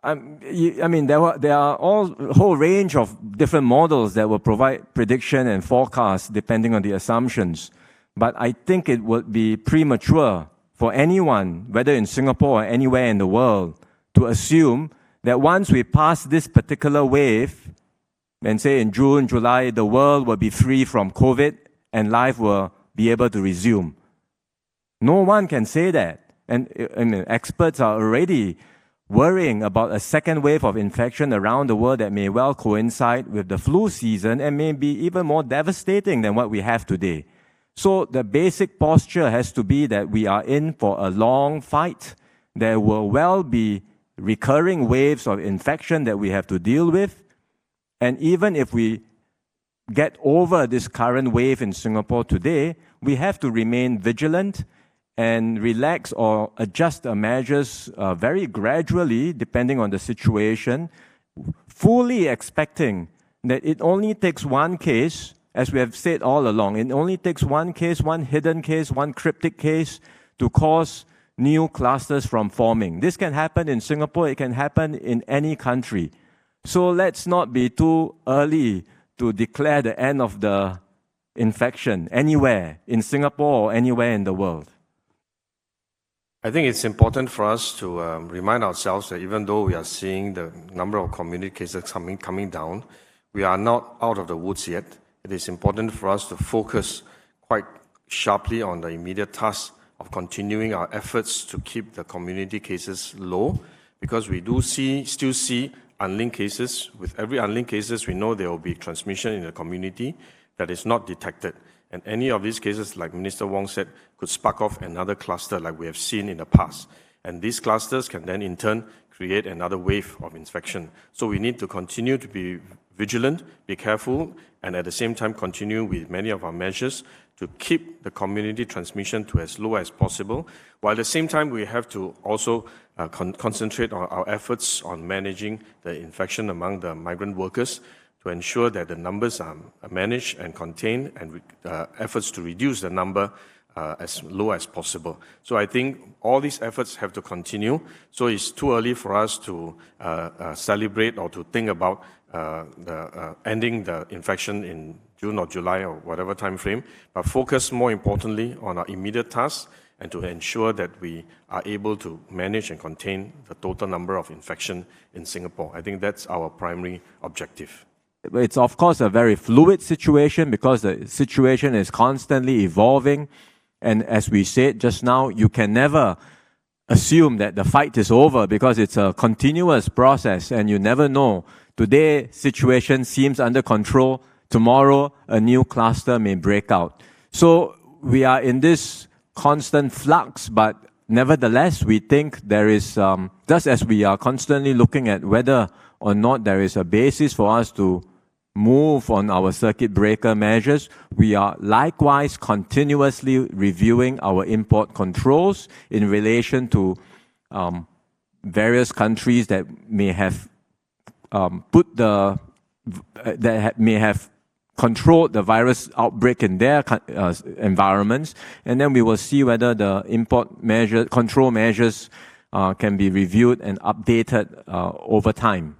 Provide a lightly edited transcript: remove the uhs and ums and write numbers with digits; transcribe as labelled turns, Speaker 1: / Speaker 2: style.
Speaker 1: I mean, there are a whole range of different models that will provide prediction and forecast depending on the assumptions. But I think it would be premature for anyone, whether in Singapore or anywhere in the world, to assume that once we pass this particular wave, and say in June, July, the world will be free from COVID and life will be able to resume. No one can say that. And I mean, experts are already worrying about a second wave of infection around the world that may well coincide with the flu season and may be even more devastating than what we have today. So the basic posture has to be that we are in for a long fight. There will well be recurring waves of infection that we have to deal with. And even if we get over this current wave in Singapore today, we have to remain vigilant and relax or adjust the measures very gradually, depending on the situation, fully expecting that it only takes one case, as we have said all along, it only takes one case, one hidden case, one cryptic case to cause new clusters from forming. This can happen in Singapore, it can happen in any country. So let's not be too early to declare the end of the infection anywhere, in Singapore or anywhere in the world.
Speaker 2: I think it's important for us to remind ourselves that even though we are seeing the number of community cases coming down, we are not out of the woods yet. It is important for us to focus quite sharply on the immediate task of continuing our efforts to keep the community cases low, because we do still see unlinked cases. With every unlinked cases, we know there will be transmission in the community that is not detected. And any of these cases, like Minister Wong said, could spark off another cluster like we have seen in the past. And these clusters can then in turn create another wave of infection. So we need to continue to be vigilant, be careful, and at the same time continue with many of our measures to keep the community transmission to as low as possible, while at the same time we have to also concentrate on our efforts on managing the infection among the migrant workers to ensure that the numbers are managed and contained, and efforts to reduce the number as low as possible. So I think all these efforts have to continue. So it's too early for us to celebrate or to think about ending the infection in June or July or whatever time frame, but focus more importantly on our immediate tasks and to ensure that we are able to manage and contain the total number of infection in Singapore. I think that's our primary objective.
Speaker 1: It's of course a very fluid situation because the situation is constantly evolving. And as we said just now, you can never assume that the fight is over because it's a continuous process and you never know. Today, situation seems under control. Tomorrow, a new cluster may break out. So we are in this constant flux, but nevertheless, we think there is, just as we are constantly looking at whether or not there is a basis for us to move on our circuit breaker measures, we are likewise continuously reviewing our import controls in relation to various countries that may have may have controlled the virus outbreak in their environments, and then we will see whether the import control measures can be reviewed and updated over time.